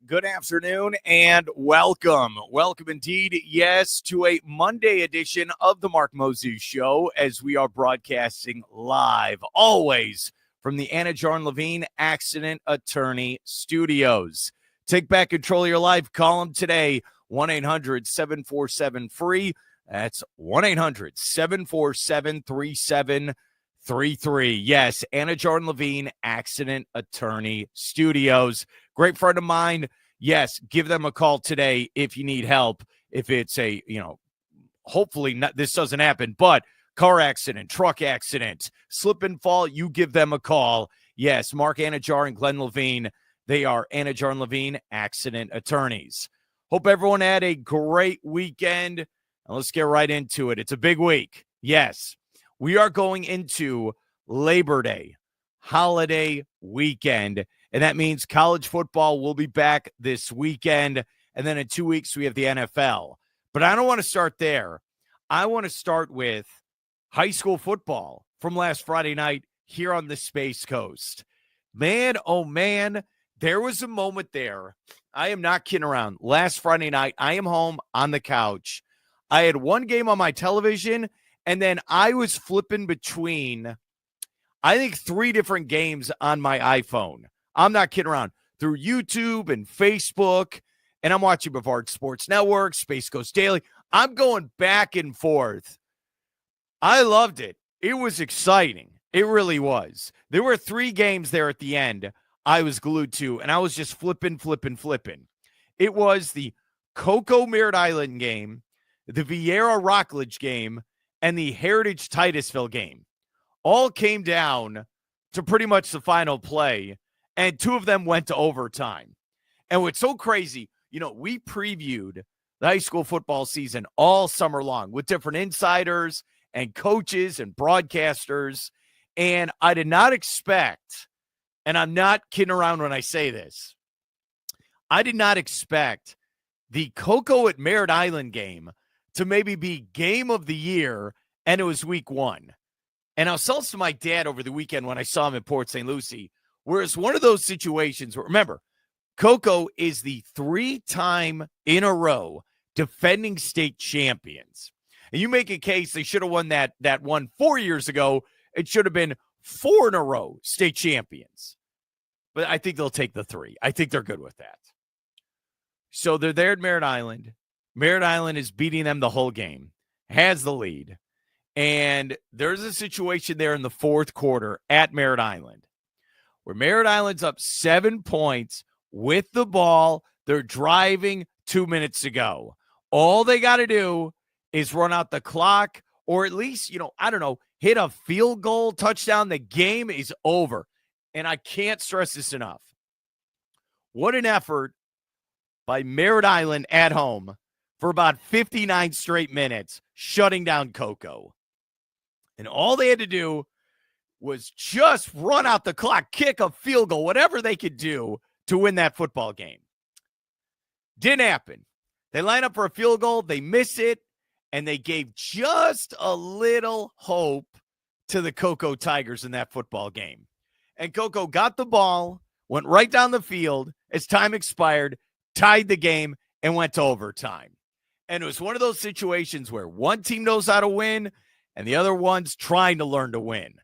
Good afternoon and welcome. Welcome indeed, yes, to a Monday edition of the Mark Moses Show as we are broadcasting live, always from the Anidjar and Levine Accident Attorney Studios. Take back control of your life. Call them today, 1-800-747-FREE. That's 1-800-747-3733. Yes, Anidjar and Levine Accident Attorney Studios. Great friend of mine. Yes, give them a call today if you need help. If it's a, hopefully not, this doesn't happen, but car accident, truck accident, slip and fall, you give them a call. Yes, Mark Anidjar and Glenn Levine. They are Anidjar and Levine Accident Attorneys. Hope everyone had a great weekend. And let's get right into it. It's a big week. Yes, we are going into Labor Day, holiday weekend. And that means college football will be back this weekend. And then in 2 weeks, we have the NFL. But I don't want to start there. I want to start with high school football from last Friday night here on the Space Coast. Man, oh man, there was a moment there. I am not kidding around. Last Friday night, I am home on the couch. I had one game on my television, and then I was flipping between, I think, 3 different games on my iPhone. I'm not kidding around. Through YouTube and Facebook, and I'm watching Brevard Sports Network, Space Coast Daily. I'm going back and forth. I loved it. It was exciting. It really was. There were 3 games there at the end I was glued to, and I was just flipping. It was the Cocoa Merritt Island game, the Vieira Rockledge game, and the Heritage Titusville game. All came down to pretty much the final play. And 2 of them went to overtime. And what's so crazy, we previewed the high school football season all summer long with different insiders and coaches and broadcasters. And I did not expect, and I'm not kidding around when I say this, I did not expect the Cocoa at Merritt Island game to maybe be game of the year, and it was week 1. And I was telling to my dad over the weekend when I saw him in Port St. Lucie, whereas one of those situations where, remember, Cocoa is the 3-time in a row defending state champions. And you make a case they should have won that one 4 years ago. It should have been 4 in a row state champions. But I think they'll take the 3. I think they're good with that. So they're there at Merritt Island. Merritt Island is beating them the whole game, has the lead. And there's a situation there in the 4th quarter at Merritt Island where Merritt Island's up 7 points with the ball. They're driving 2 minutes to go. All they got to do is run out the clock or at least, hit a field goal touchdown. The game is over. And I can't stress this enough. What an effort by Merritt Island at home for about 59 straight minutes, shutting down Cocoa. And all they had to do was just run out the clock, kick a field goal, whatever they could do to win that football game. Didn't happen. They line up for a field goal, they miss it, and they gave just a little hope to the Cocoa Tigers in that football game. And Cocoa got the ball, went right down the field as time expired, tied the game, and went to overtime. And it was one of those situations where one team knows how to win, and the other one's trying to learn to win.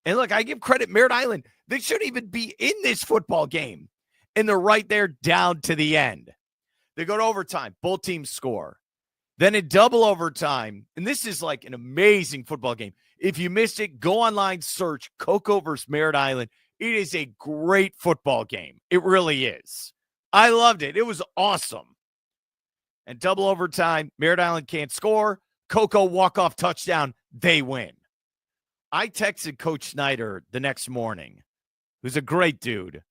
And look, I give credit Merritt Island. They shouldn't even be in this football game. And they're right there down to the end. They go to overtime. Both teams score. Then in double overtime, and this is like an amazing football game. If you missed it, go online, search Cocoa versus Merritt Island. It is a great football game. It really is. I loved it. It was awesome. And double overtime, Merritt Island can't score. Cocoa walk-off touchdown. They win. I texted Coach Snyder the next morning, who's a great dude,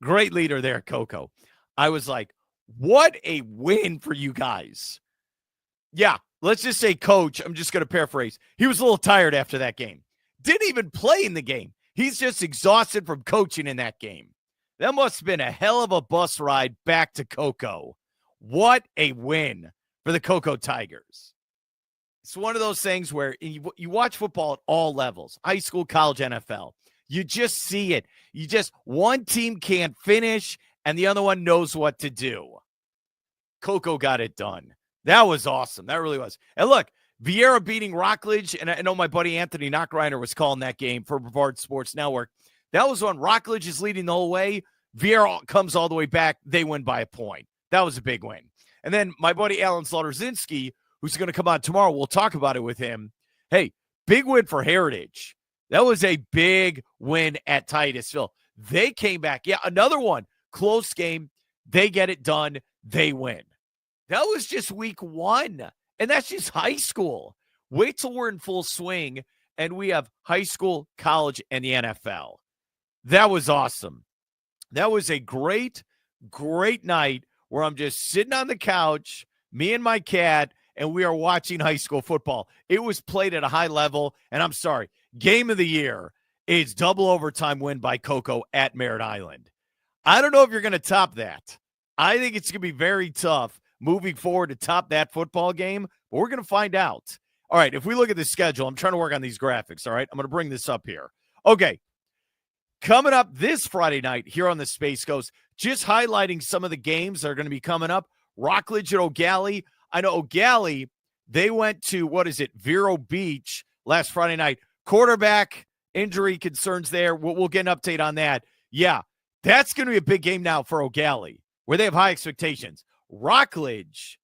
great leader there at Cocoa. I was like, what a win for you guys. Yeah, let's just say Coach, I'm just going to paraphrase, he was a little tired after that game. Didn't even play in the game. He's just exhausted from coaching in that game. That must have been a hell of a bus ride back to Cocoa. What a win for the Cocoa Tigers. It's one of those things where you watch football at all levels, high school, college, NFL. You just see it. One team can't finish, and the other one knows what to do. Coco got it done. That was awesome. That really was. And look, Vieira beating Rockledge, and I know my buddy Anthony Knockreiner was calling that game for Brevard Sports Network. That was when Rockledge is leading the whole way. Vieira comes all the way back. They win by a point. That was a big win. And then my buddy Alan Slaughterzinski, who's going to come on tomorrow, we'll talk about it with him. Hey, big win for Heritage. That was a big win at Titusville. They came back. Yeah, another one. Close game. They get it done. They win. That was just week 1. And that's just high school. Wait till we're in full swing and we have high school, college, and the NFL. That was awesome. That was a great, great night where I'm just sitting on the couch, me and my cat, and we are watching high school football. It was played at a high level, and I'm sorry, game of the year is double overtime win by Coco at Merritt Island. I don't know if you're going to top that. I think it's going to be very tough moving forward to top that football game, but we're going to find out. All right, if we look at the schedule, I'm trying to work on these graphics, all right? I'm going to bring this up here. Okay, coming up this Friday night here on the Space Coast, just highlighting some of the games that are going to be coming up. Rockledge at O'Galley. I know O'Galley, they went to, Vero Beach last Friday night. Quarterback injury concerns there. We'll get an update on that. Yeah, that's going to be a big game now for O'Galley, where they have high expectations. Rockledge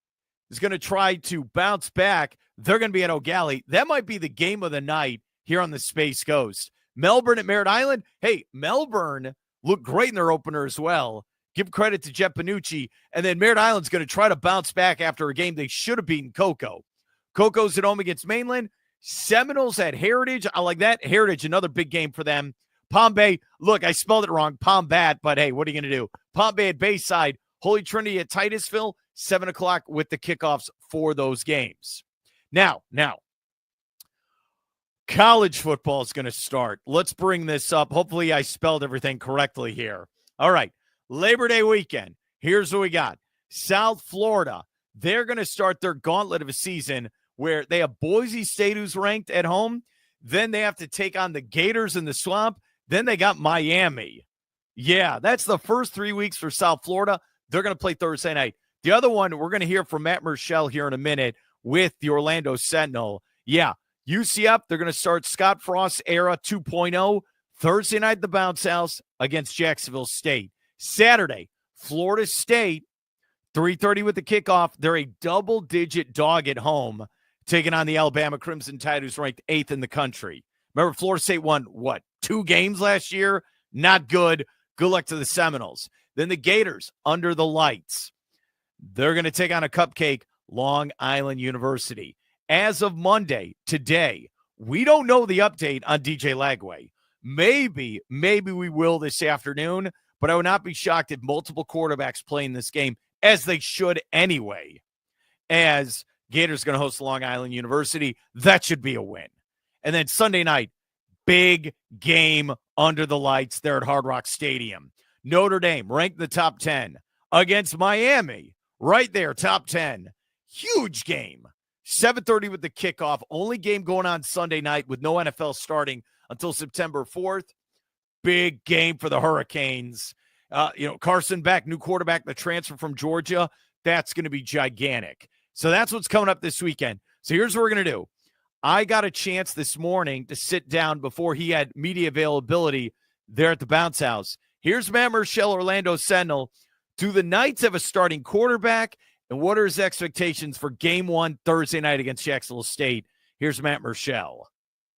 is going to try to bounce back. They're going to be at O'Galley. That might be the game of the night here on the Space Coast. Melbourne at Merritt Island. Hey, Melbourne looked great in their opener as well. Give credit to Jeff Panucci. And then Merritt Island's going to try to bounce back after a game they should have beaten Coco. Coco's at home against Mainland. Seminoles at Heritage. I like that. Heritage, another big game for them. Palm Bay. Look, I spelled it wrong. Palm Bat, but hey, what are you going to do? Palm Bay at Bayside. Holy Trinity at Titusville. 7 o'clock with the kickoffs for those games. Now, college football is going to start. Let's bring this up. Hopefully I spelled everything correctly here. All right. Labor Day weekend. Here's what we got. South Florida. They're going to start their gauntlet of a season where they have Boise State, who's ranked at home. Then they have to take on the Gators in the Swamp. Then they got Miami. Yeah, that's the first 3 weeks for South Florida. They're going to play Thursday night. The other one, we're going to hear from Matt Murschel here in a minute with the Orlando Sentinel. Yeah, UCF, they're going to start Scott Frost era 2.0 Thursday night at the Bounce House against Jacksonville State. Saturday, Florida State, 3:30 with the kickoff. They're a double-digit dog at home, taking on the Alabama Crimson Tide, who's ranked 8th in the country. Remember, Florida State won, 2 games last year? Not good. Good luck to the Seminoles. Then the Gators, under the lights. They're going to take on a cupcake, Long Island University. As of Monday, today, we don't know the update on DJ Lagway. Maybe we will this afternoon, but I would not be shocked if multiple quarterbacks play in this game, as they should anyway. As Gators going to host Long Island University, that should be a win. And then Sunday night, big game under the lights there at Hard Rock Stadium. Notre Dame ranked in the top 10 against Miami, right there, top 10. Huge game. 7:30 with the kickoff. Only game going on Sunday night with no NFL starting until September 4th. Big game for the Hurricanes. Carson Beck, new quarterback, the transfer from Georgia. That's going to be gigantic. So that's what's coming up this weekend. So here's what we're going to do. I got a chance this morning to sit down before he had media availability there at the Bounce House. Here's Matt Murschel, Orlando Sentinel. Do the Knights have a starting quarterback? And what are his expectations for game 1 Thursday night against Jacksonville State? Here's Matt Murschel.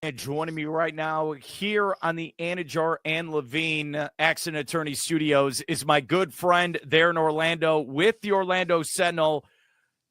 And joining me right now here on the Anidjar and Levine Accident Attorney Studios is my good friend there in Orlando with the Orlando Sentinel,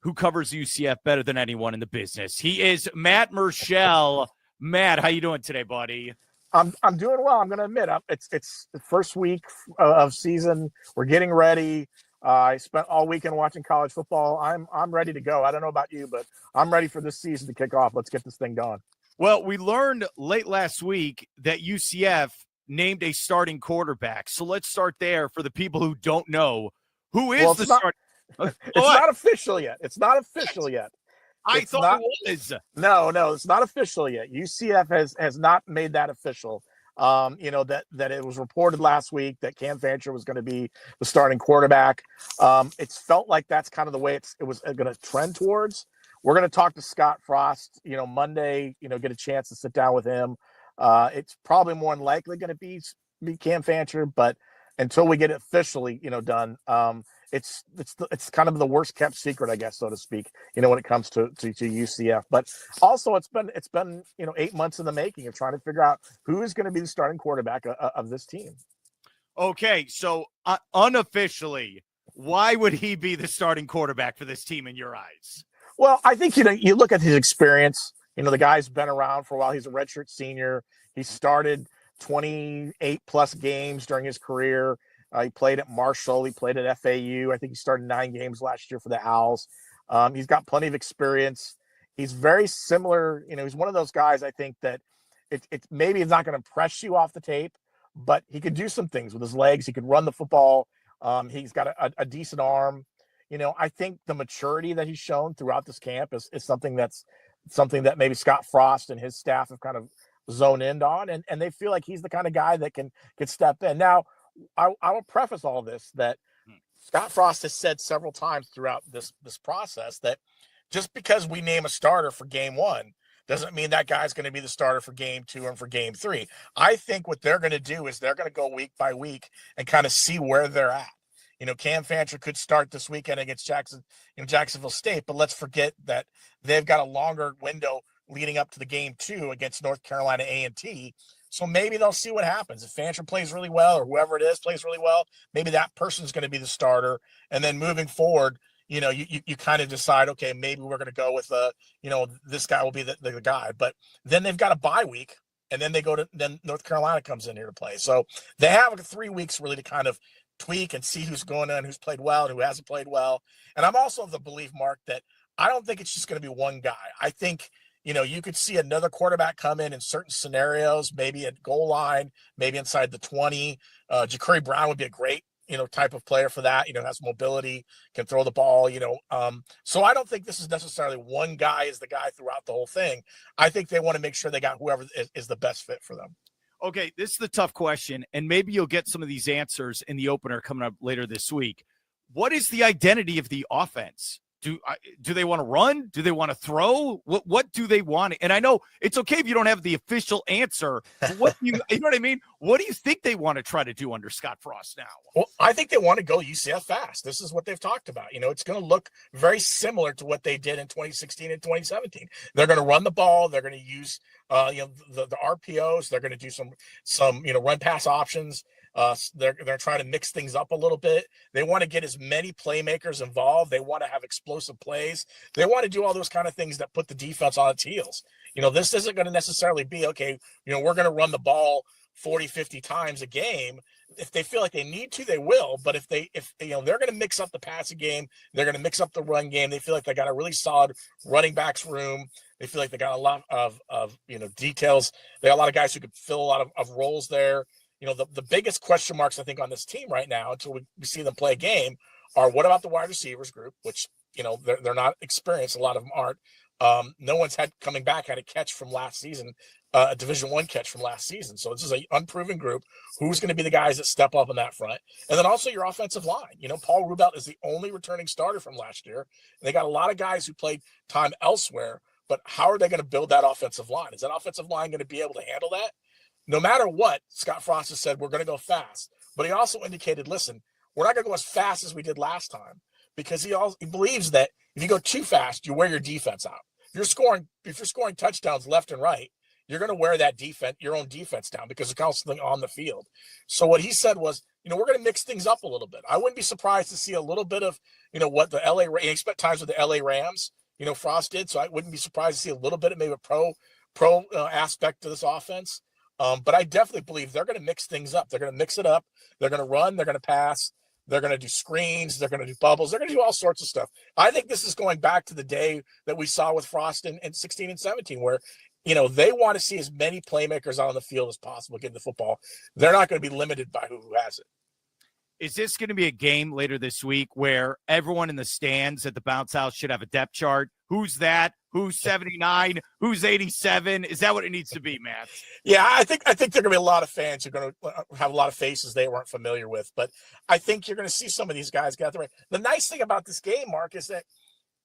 who covers UCF better than anyone in the business. He is Matt Murschel. Matt, how you doing today, buddy? I'm doing well. I'm going to admit, it's the first week of season. We're getting ready. I spent all weekend watching college football. I'm ready to go. I don't know about you, but I'm ready for this season to kick off. Let's get this thing going. Well, we learned late last week that UCF named a starting quarterback. So let's start there for the people who don't know. Who is the starting? It's not official yet. It's not official yet. I thought it was. No, it's not official yet. UCF has not made that official. that it was reported last week that Cam Fancher was going to be the starting quarterback. It's felt like that's kind of the way it was going to trend towards. We're going to talk to Scott Frost, Monday, get a chance to sit down with him. It's probably more than likely going to be Cam Fancher, but until we get it officially, done, it's kind of the worst kept secret, I guess, so to speak, when it comes to UCF. But also it's been 8 months in the making of trying to figure out who is going to be the starting quarterback of this team. Okay, so unofficially, why would he be the starting quarterback for this team in your eyes? Well, I think you look at his experience. The guy's been around for a while. He's a redshirt senior. He started 28 plus games during his career. He played at Murschel. He played at FAU. I think he started 9 games last year for the Owls. He's got plenty of experience. He's very similar. He's one of those guys, I think, that it's maybe it's not going to impress you off the tape, but he could do some things with his legs. He could run the football. He's got a decent arm. I think the maturity that he's shown throughout this camp is something that maybe Scott Frost and his staff have kind of zoned in on, and they feel like he's the kind of guy that can step in. Now, I will preface all this that Scott Frost has said several times throughout this process that just because we name a starter for game 1 doesn't mean that guy's going to be the starter for game 2 and for game 3. I think what they're going to do is they're going to go week by week and kind of see where they're at. Cam Fancher could start this weekend against Jacksonville State, but let's forget that they've got a longer window leading up to the game 2 against North Carolina A&T. So maybe they'll see what happens. If Fancher plays really well, or whoever it is plays really well, maybe that person's going to be the starter. And then moving forward, you kind of decide, okay, maybe we're going to go with this guy will be the guy. But then they've got a bye week, and then then North Carolina comes in here to play. So they have 3 weeks really to kind of tweak and see who's going on, who's played well and who hasn't played well. And I'm also of the belief, Mark, that I don't think it's just going to be one guy. I think, you could see another quarterback come in certain scenarios, maybe at goal line, maybe inside the 20. Ja'Cory Brown would be a great, type of player for that, has mobility, can throw the ball, So I don't think this is necessarily one guy is the guy throughout the whole thing. I think they want to make sure they got whoever is the best fit for them. Okay, this is the tough question, and maybe you'll get some of these answers in the opener coming up later this week. What is the identity of the offense? Do they want to run? Do they want to throw? What do they want? And I know it's okay if you don't have the official answer. But what do you know what I mean? What do you think they want to try to do under Scott Frost now? Well, I think they want to go UCF fast. This is what they've talked about. It's going to look very similar to what they did in 2016 and 2017. They're going to run the ball. They're going to use the RPOs. They're going to do some run pass options. They're trying to mix things up a little bit. They want to get as many playmakers involved. They want to have explosive plays. They want to do all those kind of things that put the defense on its heels. This isn't going to necessarily be, okay, we're going to run the ball 40, 50 times a game. If they feel like they need to, they will. But if they're going to mix up the passing game, they're going to mix up the run game. They feel like they got a really solid running backs room. They feel like they got a lot of details. They got a lot of guys who could fill a lot of roles there. The biggest question marks, I think, on this team right now, until we see them play a game, are what about the wide receivers group, which, they're not experienced. A lot of them aren't. No one's had a catch from last season, a Division I catch from last season. So this is an unproven group. Who's going to be the guys that step up in that front? And then also your offensive line. Paul Rubelt is the only returning starter from last year. And they got a lot of guys who played time elsewhere, but how are they going to build that offensive line? Is that offensive line going to be able to handle that? No matter what, Scott Frost has said, we're going to go fast. But he also indicated, listen, we're not going to go as fast as we did last time, because he believes that if you go too fast, you wear your defense out. If you're scoring touchdowns left and right, you're going to wear that your own defense down, because it's constantly on the field. So what he said was, we're going to mix things up a little bit. I wouldn't be surprised to see a little bit of, what the he spent times with the LA Rams, Frost did. So I wouldn't be surprised to see a little bit of maybe a pro aspect to this offense. But I definitely believe they're going to mix things up. They're going to mix it up. They're going to run. They're going to pass. They're going to do screens. They're going to do bubbles. They're going to do all sorts of stuff. I think this is going back to the day that we saw with Frost in 16 and 17, where, they want to see as many playmakers out on the field as possible getting the football. They're not going to be limited by who has it. Is this going to be a game later this week where everyone in the stands at the bounce house should have a depth chart? Who's that? Who's 79? Who's 87? Is that what it needs to be, Matt? Yeah, I think there are going to be a lot of fans who are going to have a lot of faces they weren't familiar with. But I think you're going to see some of these guys get out there. The nice thing about this game, Mark, is that,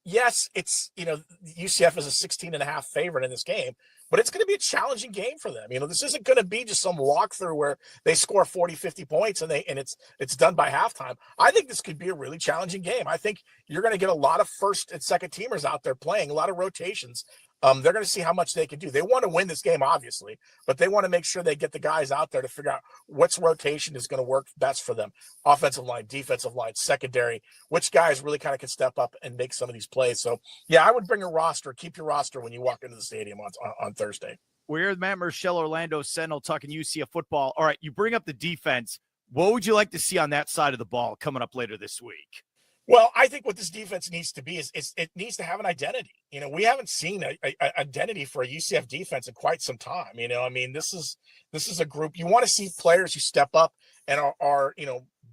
yes, it's, UCF is a 16.5 favorite in this game, but it's going to be a challenging game for them. This isn't going to be just some walkthrough where they score 40, 50 points and it's done by halftime. I think this could be a really challenging game. I think you're going to get a lot of first and second teamers out there playing, a lot of rotations. They're going to see how much they can do. They want to win this game, obviously, but they want to make sure they get the guys out there to figure out what's rotation is going to work best for them. Offensive line, defensive line, secondary, which guys really kind of can step up and make some of these plays. So, yeah, I would bring a roster, keep your roster when you walk into the stadium on Thursday. We're with Matt Murschel, Orlando Sentinel, talking UCF football. All right, you bring up the defense. What would you like to see on that side of the ball coming up later this week? Well, I think what this defense needs to be is it needs to have an identity. We haven't seen an identity for a UCF defense in quite some time. This is a group you want to see players who step up and are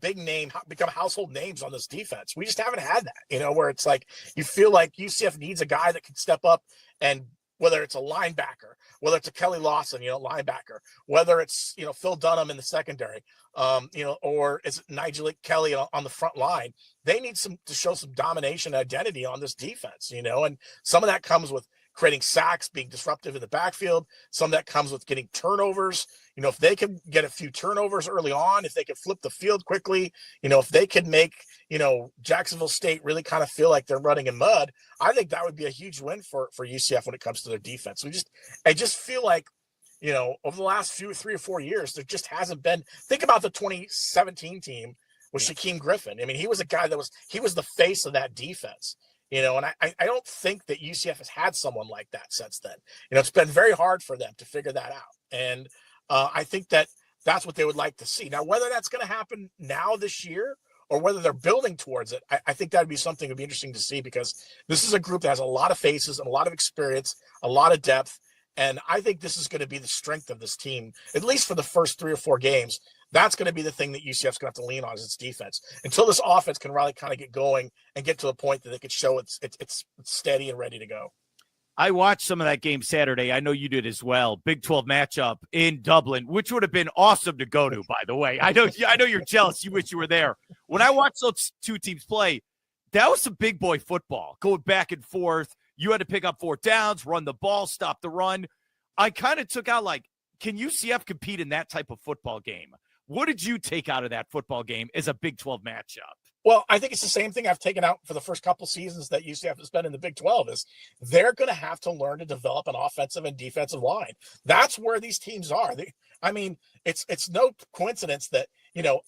big name, become household names on this defense. We just haven't had that, where it's like you feel like UCF needs a guy that can step up, and whether it's a linebacker, whether it's a Kelly Lawson, linebacker, whether it's, Phil Dunham in the secondary, or is it Nigel Kelly on the front line. They need to show some domination identity on this defense, and some of that comes with creating sacks, being disruptive in the backfield. Some of that comes with getting turnovers. If they can get a few turnovers early on, if they can flip the field quickly, if they can make, Jacksonville State really kind of feel like they're running in mud, I think that would be a huge win for UCF when it comes to their defense. I just feel like, over the last 3 or 4 years, there just hasn't been. Think about the 2017 team with Shaquem Griffin. He was a guy he was the face of that defense. And I don't think that UCF has had someone like that since then. It's been very hard for them to figure that out. And I think that's what they would like to see. Now, whether that's going to happen now this year or whether they're building towards it, I think that would be something that would be interesting to see, because this is a group that has a lot of faces and a lot of experience, a lot of depth. And I think this is going to be the strength of this team, at least for the first 3 or 4 games. That's going to be the thing that UCF's going to have to lean on, is its defense, until this offense can really kind of get going and get to the point that they could show it's steady and ready to go. I watched some of that game Saturday. I know you did as well. Big 12 matchup in Dublin, which would have been awesome to go to, by the way. I know you're jealous. You wish you were there. When I watched those two teams play, that was some big boy football, going back and forth. You had to pick up 4th downs, run the ball, stop the run. I kind of took out, can UCF compete in that type of football game? What did you take out of that football game as a Big 12 matchup? Well, I think it's the same thing I've taken out for the first couple seasons that UCF has been in the Big 12, is they're going to have to learn to develop an offensive and defensive line. That's where these teams are. It's no coincidence that,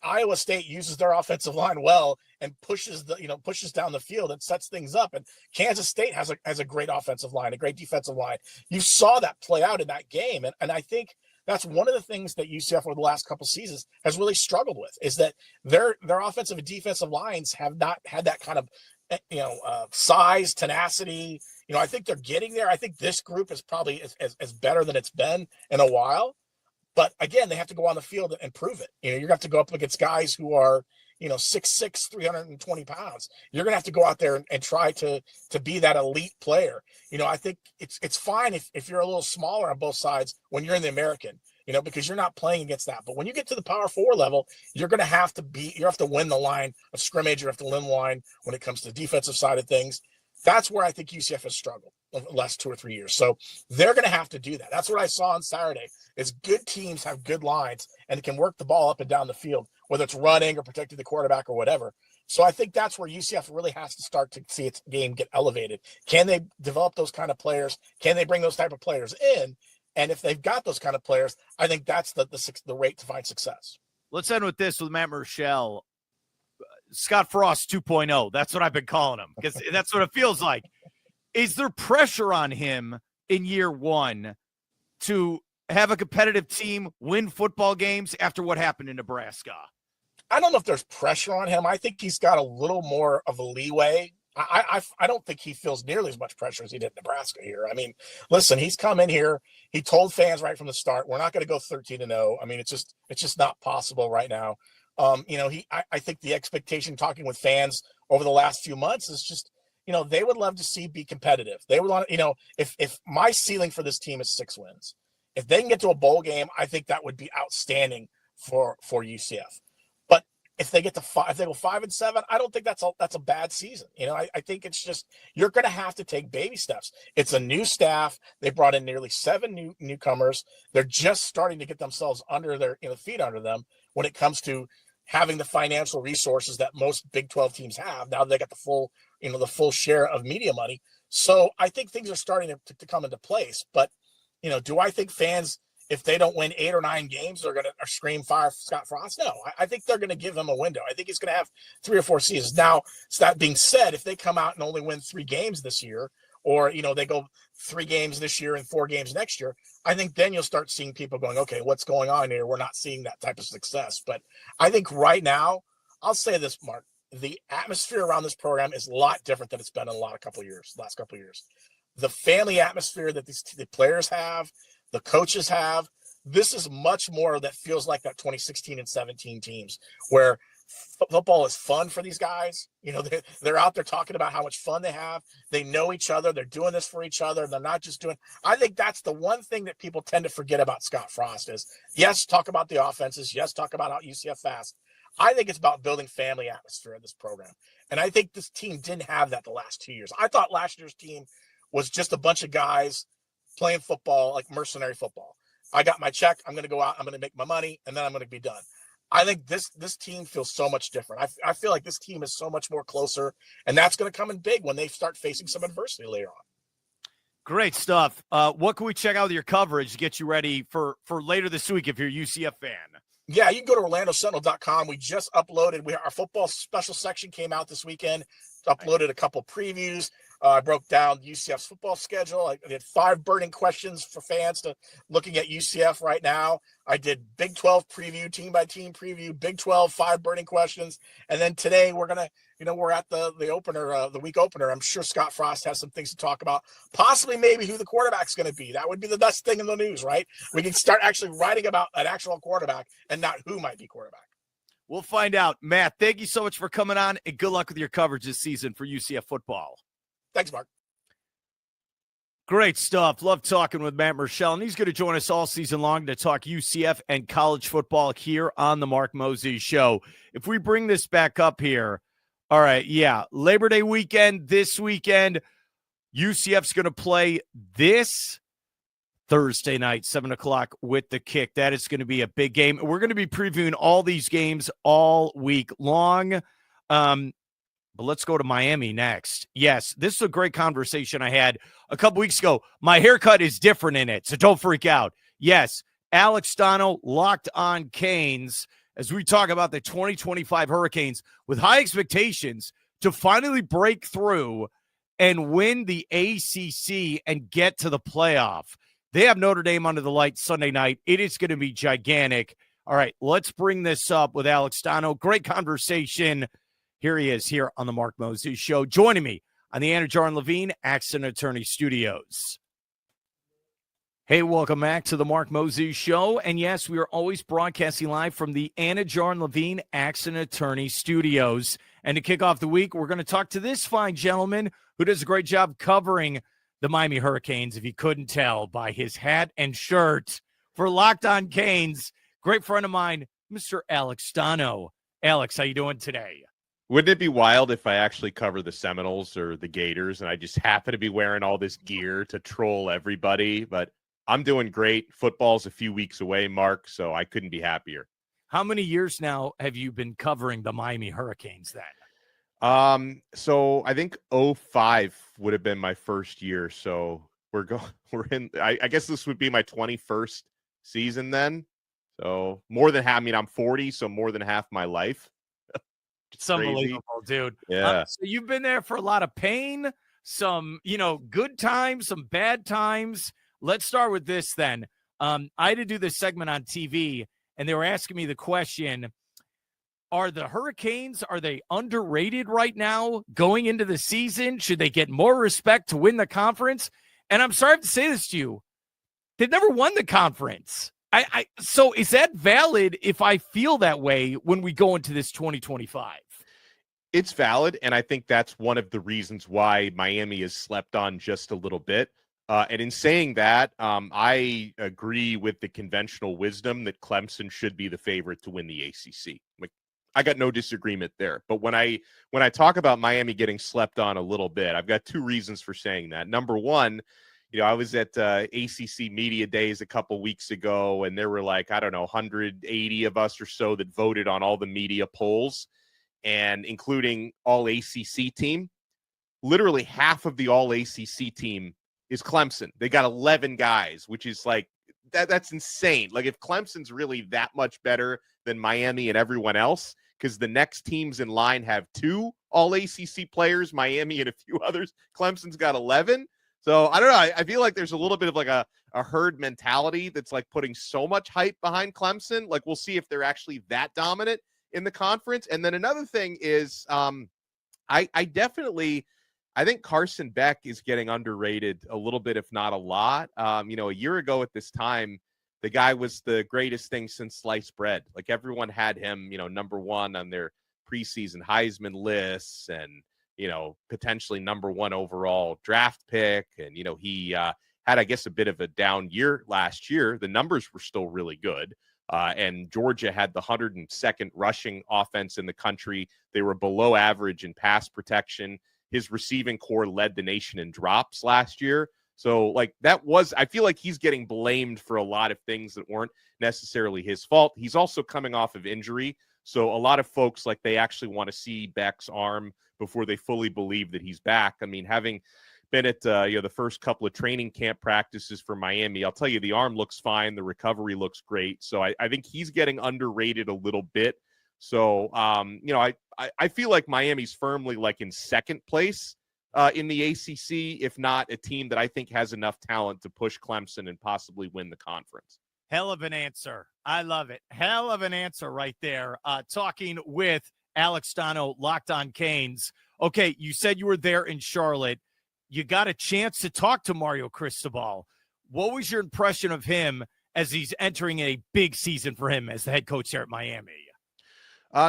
Iowa State uses their offensive line well and pushes down the field and sets things up. And Kansas State has a great offensive line, a great defensive line. You saw that play out in that game. And I think that's one of the things that UCF over the last couple seasons has really struggled with, is that their offensive and defensive lines have not had that kind of, size, tenacity. I think they're getting there. I think this group is probably as better than it's been in a while. But again, they have to go on the field and prove it. You're going to have to go up against guys who are, 6'6", 320 pounds. You're going to have to go out there and try to be that elite player. I think it's fine if you're a little smaller on both sides when you're in the American, because you're not playing against that. But when you get to the Power 4 level, you have to win the line of scrimmage. You have to win the line when it comes to the defensive side of things. That's where I think UCF has struggled the last 2 or 3 years. So they're going to have to do that. That's what I saw on Saturday, is good teams have good lines and can work the ball up and down the field, whether it's running or protecting the quarterback or whatever. So I think that's where UCF really has to start to see its game get elevated. Can they develop those kind of players? Can they bring those type of players in? And if they've got those kind of players, I think that's the rate to find success. Let's end with this with Matt Murschel. Scott Frost 2.0. That's what I've been calling him, because that's what it feels like. Is there pressure on him in year one to have a competitive team win football games after what happened in Nebraska? I don't know if there's pressure on him. I think he's got a little more of a leeway. I don't think he feels nearly as much pressure as he did in Nebraska here. Listen, he's come in here. He told fans right from the start, we're not going to go 13-0. It's just not possible right now. I think the expectation talking with fans over the last few months is just, they would love to see be competitive. They would want, if my ceiling for this team is 6 wins, if they can get to a bowl game, I think that would be outstanding for UCF. But if they get to 5, if they go 5-7, I don't think that's a bad season. I think it's just, you're going to have to take baby steps. It's a new staff. They brought in nearly 7 newcomers. They're just starting to get themselves under their feet under them when it comes to having the financial resources that most Big 12 teams have. Now they got the full share of media money. So I think things are starting to come into place. But, do I think fans, if they don't win 8 or 9 games, they're going to scream fire Scott Frost? No, I think they're going to give him a window. I think he's going to have 3 or 4 seasons. Now, so that being said, if they come out and only win 3 games this year, or, they go 3 games this year and 4 games next year, I think then you'll start seeing people going, okay, what's going on here? We're not seeing that type of success. But I think right now, I'll say this, Mark, the atmosphere around this program is a lot different than it's been in last couple of years. The family atmosphere that the players have, the coaches have, this is much more that feels like that 2016 and 17 teams where football is fun for these guys. They're out there talking about how much fun they have. They know each other. They're doing this for each other. They're not just doing. I think that's the one thing that people tend to forget about Scott Frost is, yes, talk about the offenses. Yes, talk about how UCF fast. I think it's about building family atmosphere in this program. And I think this team didn't have that the last 2 years. I thought last year's team was just a bunch of guys playing football, like mercenary football. I got my check. I'm going to go out. I'm going to make my money, and then I'm going to be done. I think this team feels so much different. I feel like this team is so much more closer, and that's going to come in big when they start facing some adversity later on. Great stuff. What can we check out with your coverage to get you ready for later this week if you're a UCF fan? Yeah, you can go to OrlandoSentinel.com. We just uploaded. Our football special section came out this weekend. Uploaded a couple previews. I broke down UCF's football schedule. I did 5 burning questions for fans to looking at UCF right now. I did Big 12 preview, team by team preview, Big 12, 5 burning questions. And then today we're going to, we're at the opener, the week opener. I'm sure Scott Frost has some things to talk about, possibly maybe who the quarterback's going to be. That would be the best thing in the news, right? We can start actually writing about an actual quarterback and not who might be quarterback. We'll find out. Matt, thank you so much for coming on, and good luck with your coverage this season for UCF football. Thanks, Mark. Great stuff. Love talking with Matt Murschel, and he's going to join us all season long to talk UCF and college football here on the Mark Mosey Show. If we bring this back up here, all right, yeah, Labor Day weekend, this weekend, UCF's going to play this Thursday night, 7 o'clock with the kick. That is going to be a big game. We're going to be previewing all these games all week long. But let's go to Miami next. Yes, this is a great conversation I had a couple weeks ago. My haircut is different in it, so don't freak out. Yes, Alex Donno, Locked On Canes, as we talk about the 2025 Hurricanes with high expectations to finally break through and win the ACC and get to the playoff. They have Notre Dame under the lights Sunday night. It is going to be gigantic. All right, let's bring this up with Alex Donno. Great conversation. Here he is here on the Mark Mosey Show, joining me on the Anidjar and Levine Accident Attorney Studios. Hey, welcome back to the Mark Mosey Show. And yes, we are always broadcasting live from the Anidjar and Levine Accident Attorney Studios. And to kick off the week, we're going to talk to this fine gentleman who does a great job covering the Miami Hurricanes, if you couldn't tell by his hat and shirt, for Locked On Canes. Great friend of mine, Mr. Alex Donno. Alex, how you doing today? Wouldn't it be wild if I actually cover the Seminoles or the Gators and I just happen to be wearing all this gear to troll everybody? But I'm doing great. Football's a few weeks away, Mark, so I couldn't be happier. How many years now have you been covering the Miami Hurricanes then? So I think 2005 would have been my first year. So we're in, I guess this would be my 21st season then. So more than half, I mean, I'm 40, so more than half my life. It's unbelievable, dude. Yeah. So you've been there for a lot of pain, some, good times, some bad times. Let's start with this then. I had to do this segment on TV, and they were asking me the question, are the Hurricanes, are they underrated right now going into the season? Should they get more respect to win the conference? And I'm sorry to say this to you. They've never won the conference. So is that valid if I feel that way when we go into this 2025? It's valid, and I think that's one of the reasons why Miami is slept on just a little bit. And in saying that, I agree with the conventional wisdom that Clemson should be the favorite to win the ACC. Like, I got no disagreement there. But when I talk about Miami getting slept on a little bit, I've got two reasons for saying that. Number one, I was at ACC Media Days a couple weeks ago, and there were like, I don't know, 180 of us or so that voted on all the media polls, and including all ACC team. Literally half of the all ACC team is Clemson. They got 11 guys, which is like, that's insane. Like, if Clemson's really that much better than Miami and everyone else, because the next teams in line have 2 all ACC players, Miami and a few others, Clemson's got 11. So I don't know. I feel like there's a little bit of like a herd mentality that's like putting so much hype behind Clemson. Like, we'll see if they're actually that dominant in the conference. And then another thing is I think Carson Beck is getting underrated a little bit, if not a lot. A year ago at this time, the guy was the greatest thing since sliced bread. Like, everyone had him, number one on their preseason Heisman lists, and, potentially number one overall draft pick. And, he had, I guess, a bit of a down year last year. The numbers were still really good. And Georgia had the 102nd rushing offense in the country. They were below average in pass protection. His receiving core led the nation in drops last year. So, like, I feel like he's getting blamed for a lot of things that weren't necessarily his fault. He's also coming off of injury. So a lot of folks, like, they actually want to see Beck's arm before they fully believe that he's back. I mean, having been at the first couple of training camp practices for Miami, I'll tell you, the arm looks fine. The recovery looks great. So I think he's getting underrated a little bit. So, I feel like Miami's firmly like in second place in the ACC, if not a team that I think has enough talent to push Clemson and possibly win the conference. Hell of an answer. I love it. Hell of an answer right there. Talking with Alex Donno, Locked On Canes. Okay, you said you were there in Charlotte. You got a chance to talk to Mario Cristobal. What was your impression of him as he's entering a big season for him as the head coach there at Miami?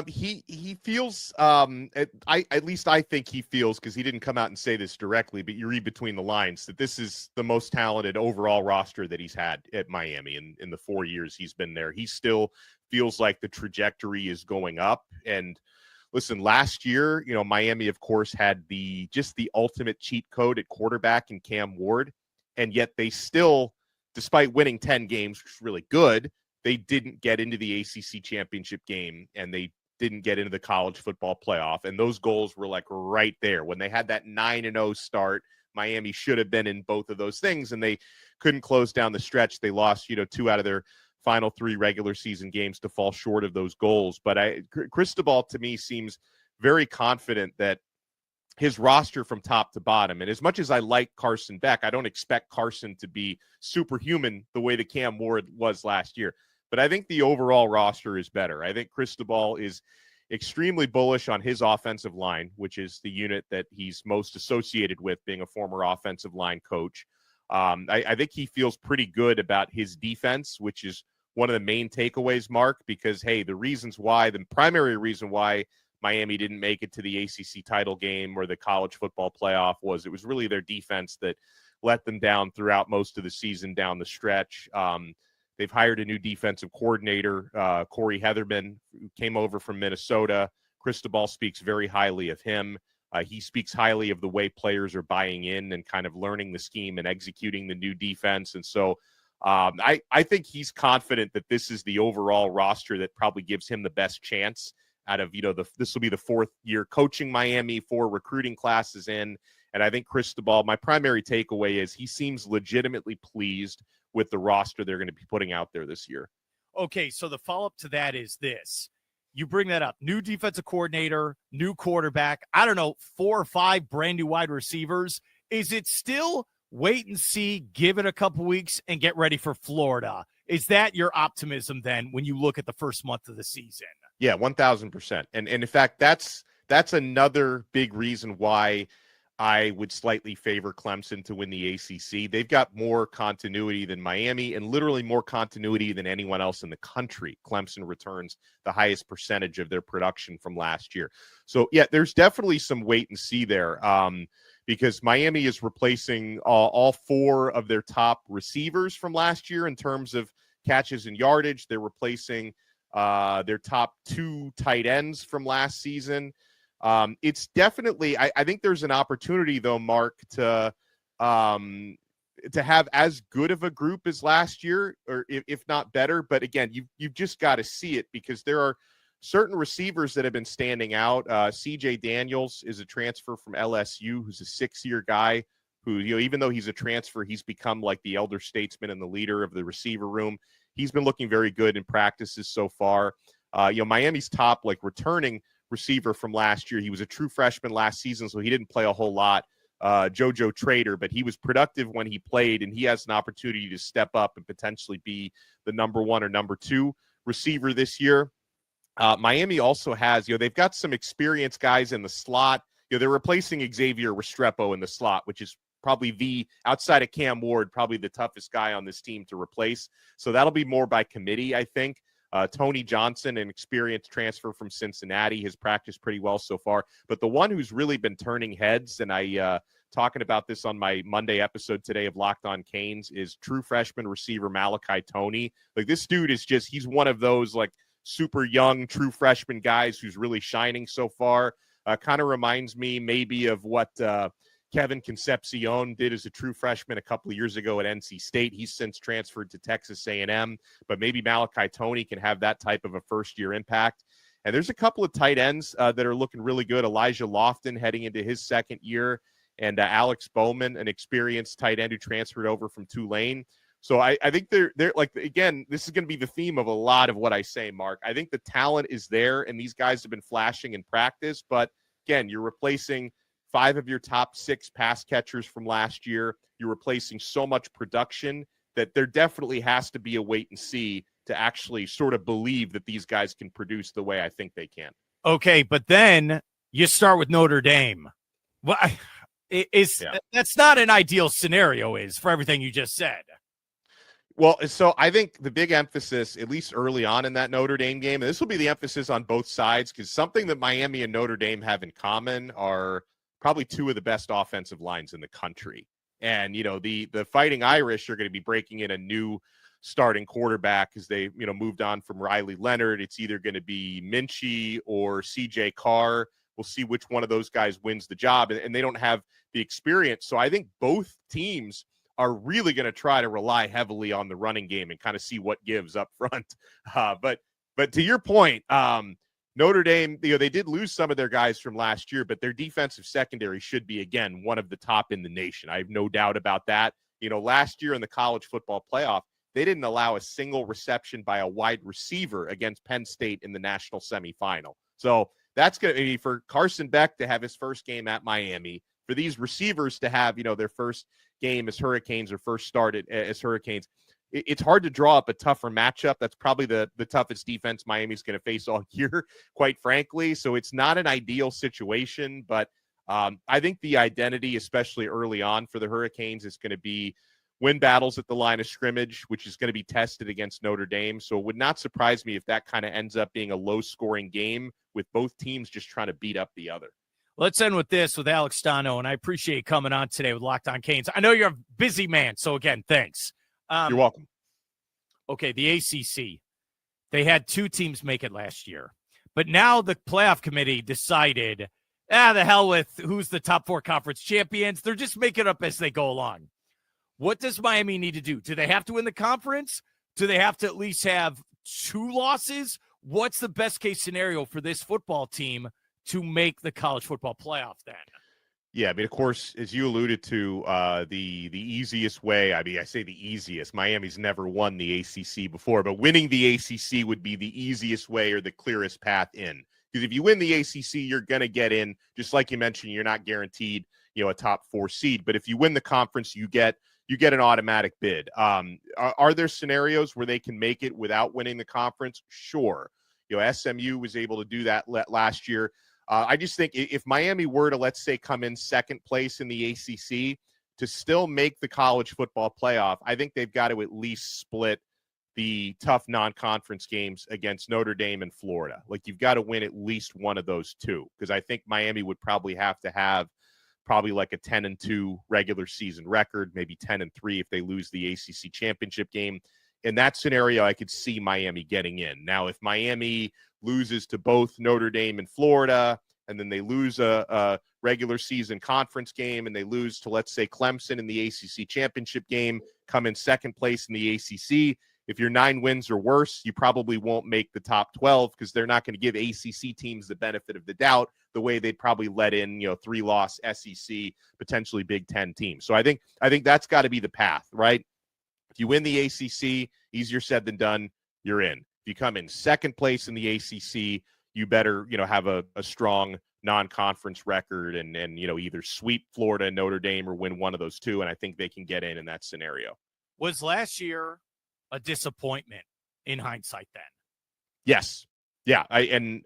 He feels, at least I think he feels, because he didn't come out and say this directly, but you read between the lines, that this is the most talented overall roster that he's had at Miami in the 4 years he's been there. He still feels like the trajectory is going up. And listen, last year, Miami, of course, had the ultimate cheat code at quarterback in Cam Ward. And yet they still, despite winning 10 games, which is really good, they didn't get into the ACC championship game, and they didn't get into the college football playoff. And those goals were like right there. When they had that 9-0 start, Miami should have been in both of those things, and they couldn't close down the stretch. They lost, 2 out of their final 3 regular season games to fall short of those goals. But Cristobal, to me, seems very confident that his roster from top to bottom, and as much as I like Carson Beck, I don't expect Carson to be superhuman the way that Cam Ward was last year. But I think the overall roster is better. I think Cristobal is extremely bullish on his offensive line, which is the unit that he's most associated with, being a former offensive line coach. I think he feels pretty good about his defense, which is one of the main takeaways, Mark, because, hey, the primary reason why Miami didn't make it to the ACC title game or the college football playoff was it was really their defense that let them down throughout most of the season down the stretch. They've hired a new defensive coordinator, Corey Heatherman, who came over from Minnesota. Cristobal speaks very highly of him. He speaks highly of the way players are buying in and kind of learning the scheme and executing the new defense. And so I think he's confident that this is the overall roster that probably gives him the best chance out of, this will be the 4th year coaching Miami, 4 recruiting classes in. And I think Cristobal, my primary takeaway is he seems legitimately pleased with the roster they're going to be putting out there this year. Okay, so the follow-up to that is this. You bring that up. New defensive coordinator, new quarterback, 4 or 5 brand new wide receivers. Is it still wait and see, give it a couple weeks, and get ready for Florida? Is that your optimism then when you look at the first month of the season? Yeah, 1,000%. And in fact, that's another big reason why I would slightly favor Clemson to win the ACC. They've got more continuity than Miami and literally more continuity than anyone else in the country. Clemson returns the highest percentage of their production from last year. So, yeah, there's definitely some wait and see there because Miami is replacing all four of their top receivers from last year in terms of catches and yardage. They're replacing their top two tight ends from last season. It's definitely, I think there's an opportunity though, Mark, to have as good of a group as last year, or if not better. But again, you've just got to see it because there are certain receivers that have been standing out. CJ Daniels is a transfer from LSU, who's a 6-year guy who, even though he's a transfer, he's become like the elder statesman and the leader of the receiver room. He's been looking very good in practices so far. Miami's top returning receiver from last year. He was a true freshman last season, so he didn't play a whole lot. JoJo Trader, but he was productive when he played, and he has an opportunity to step up and potentially be the number 1 or number 2 receiver this year. Miami also has, they've got some experienced guys in the slot. They're replacing Xavier Restrepo in the slot, which is probably outside of Cam Ward, probably the toughest guy on this team to replace. So that'll be more by committee, I think. Tony Johnson, an experienced transfer from Cincinnati, has practiced pretty well so far. But the one who's really been turning heads, and I talking about this on my Monday episode today of Locked On Canes, is true freshman receiver Malachi Toney. This dude is he's one of those super young true freshman guys who's really shining so far. Kind of reminds me maybe of what Kevin Concepcion did as a true freshman a couple of years ago at NC State. He's since transferred to Texas A&M, but maybe Malachi Toney can have that type of a first-year impact. And there's a couple of tight ends that are looking really good. Elijah Lofton heading into his second year, and Alex Bowman, an experienced tight end who transferred over from Tulane. So I think they're again, this is going to be the theme of a lot of what I say, Mark. I think the talent is there, and these guys have been flashing in practice. But again, you're replacing 5 of your top 6 pass catchers from last year. You're replacing so much production that there definitely has to be a wait and see to actually sort of believe that these guys can produce the way I think they can. Okay, but then you start with Notre Dame. Well, that's not an ideal scenario, for everything you just said. Well, so I think the big emphasis, at least early on in that Notre Dame game, and this will be the emphasis on both sides, because something that Miami and Notre Dame have in common are probably 2 of the best offensive lines in the country. And, the Fighting Irish are going to be breaking in a new starting quarterback because they, moved on from Riley Leonard. It's either going to be Minchie or CJ Carr. We'll see which one of those guys wins the job. And they don't have the experience. So I think both teams are really going to try to rely heavily on the running game and kind of see what gives up front. But to your point, Notre Dame, they did lose some of their guys from last year, but their defensive secondary should be, again, one of the top in the nation. I have no doubt about that. Last year in the college football playoff, they didn't allow a single reception by a wide receiver against Penn State in the national semifinal. So that's going to be for Carson Beck to have his first game at Miami, for these receivers to have, their first game as Hurricanes or first started as Hurricanes. It's hard to draw up a tougher matchup. That's probably the toughest defense Miami's going to face all year, quite frankly. So it's not an ideal situation, but I think the identity, especially early on for the Hurricanes, is going to be win battles at the line of scrimmage, which is going to be tested against Notre Dame. So it would not surprise me if that kind of ends up being a low-scoring game with both teams just trying to beat up the other. Let's end with this with Alex Donno, and I appreciate you coming on today with Locked On Canes. I know you're a busy man, so again, thanks. You're welcome. Okay, the ACC. They had 2 teams make it last year. But now the playoff committee decided, the hell with who's the top 4 conference champions. They're just making it up as they go along. What does Miami need to do? Do they have to win the conference? Do they have to at least have 2 losses? What's the best case scenario for this football team to make the college football playoff then? Yeah, I mean, of course, as you alluded to, the easiest way, I say the easiest, Miami's never won the ACC before, but winning the ACC would be the easiest way or the clearest path in. Because if you win the ACC, you're going to get in. Just like you mentioned, you're not guaranteed, a top 4 seed. But if you win the conference, you get an automatic bid. Are there scenarios where they can make it without winning the conference? Sure. SMU was able to do that last year. I just think if Miami were to, let's say, come in second place in the ACC to still make the college football playoff, I think they've got to at least split the tough non-conference games against Notre Dame and Florida. Like, you've got to win at least one of those two, because I think Miami would probably have to have like a 10-2 regular season record, maybe 10-3 if they lose the ACC championship game. In that scenario, I could see Miami getting in. Now, if Miami loses to both Notre Dame and Florida, and then they lose a regular season conference game, and they lose to, let's say, Clemson in the ACC championship game, come in second place in the ACC. If you're 9 wins or worse, you probably won't make the top 12, because they're not going to give ACC teams the benefit of the doubt the way they'd probably let in, 3-loss SEC, potentially Big Ten teams. So I think that's got to be the path, right? If you win the ACC, easier said than done, you're in. If you come in second place in the ACC, you better, have a strong non-conference record and either sweep Florida and Notre Dame or win one of those two. And I think they can get in that scenario. Was last year a disappointment in hindsight then? Yes. Yeah. I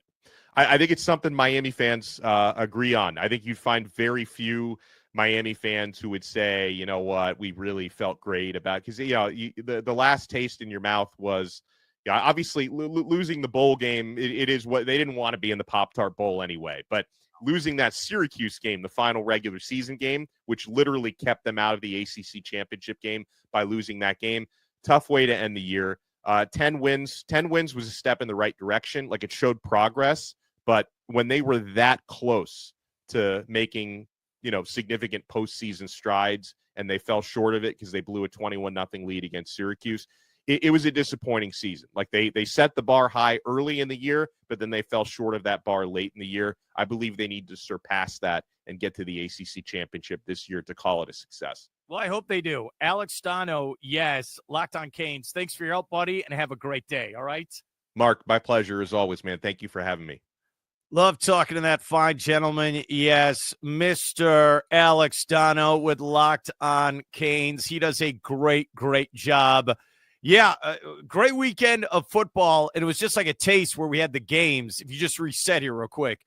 think it's something Miami fans agree on. I think you'd find very few Miami fans who would say, you know what, we really felt great about, because the last taste in your mouth was, obviously losing the bowl game. It is what they didn't want to be in the Pop-Tart Bowl anyway, but losing that Syracuse game, the final regular season game, which literally kept them out of the ACC championship game by losing that game. Tough way to end the year. 10 wins was a step in the right direction. Like, it showed progress, but when they were that close to making, significant postseason strides and they fell short of it because they blew a 21-0 lead against Syracuse, it was a disappointing season. Like, they set the bar high early in the year, but then they fell short of that bar late in the year. I believe they need to surpass that and get to the ACC championship this year to call it a success. Well, I hope they do. Alex Donno, yes, Locked on Canes. Thanks for your help, buddy, and have a great day, all right? Mark, my pleasure as always, man. Thank you for having me. Love talking to that fine gentleman. Yes, Mr. Alex Donno with Locked on Canes. He does a great, great job. Yeah, great weekend of football, and it was just like a taste where we had the games. If you just reset here real quick,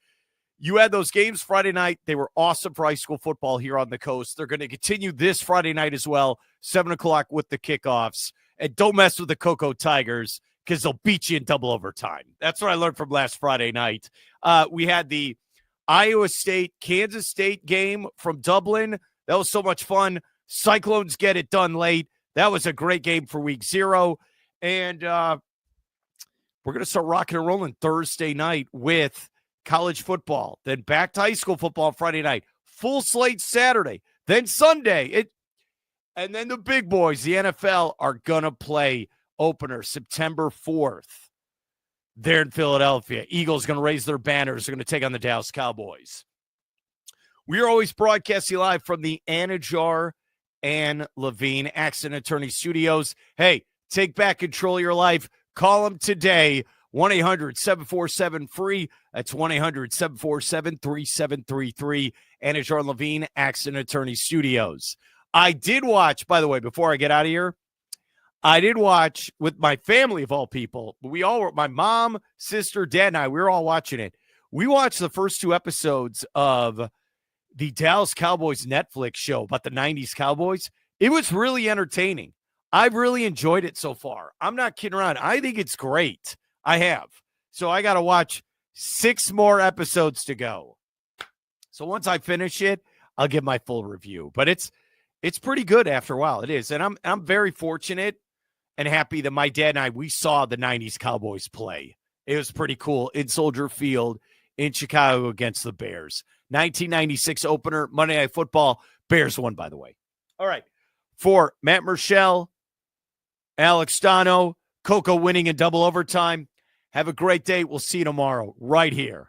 you had those games Friday night. They were awesome for high school football here on the coast. They're going to continue this Friday night as well, 7 o'clock with the kickoffs. And don't mess with the Cocoa Tigers, because they'll beat you in double overtime. That's what I learned from last Friday night. We had the Iowa State-Kansas State game from Dublin. That was so much fun. Cyclones get it done late. That was a great game for week 0. And we're going to start rocking and rolling Thursday night with college football. Then back to high school football on Friday night. Full slate Saturday. Then Sunday. And then the big boys, the NFL, are going to play opener September 4th. They're in Philadelphia. Eagles going to raise their banners. They're going to take on the Dallas Cowboys. We are always broadcasting live from the Anidjar and Levine Accident Attorney Studios. Hey, take back control of your life. Call them today, 1-800-747-FREE. That's 1-800-747-3733. Anidjar and Levine Accident Attorney Studios. I did watch, by the way, before I get out of here, I did watch with my family of all people. We all were, my mom, sister, dad, and I, we were all watching it. We watched the first 2 episodes of the Dallas Cowboys Netflix show about the 90s Cowboys. It was really entertaining. I've really enjoyed it so far. I'm not kidding around. I think it's great. I have. So I got to watch 6 more episodes to go. So once I finish it, I'll give my full review. But it's pretty good after a while. It is. And I'm very fortunate and happy that my dad and I, we saw the 90s Cowboys play. It was pretty cool in Soldier Field in Chicago against the Bears. 1996 opener, Monday Night Football. Bears won, by the way. All right. For Matt Murschel, Alex Donno, Coco winning in double overtime. Have a great day. We'll see you tomorrow right here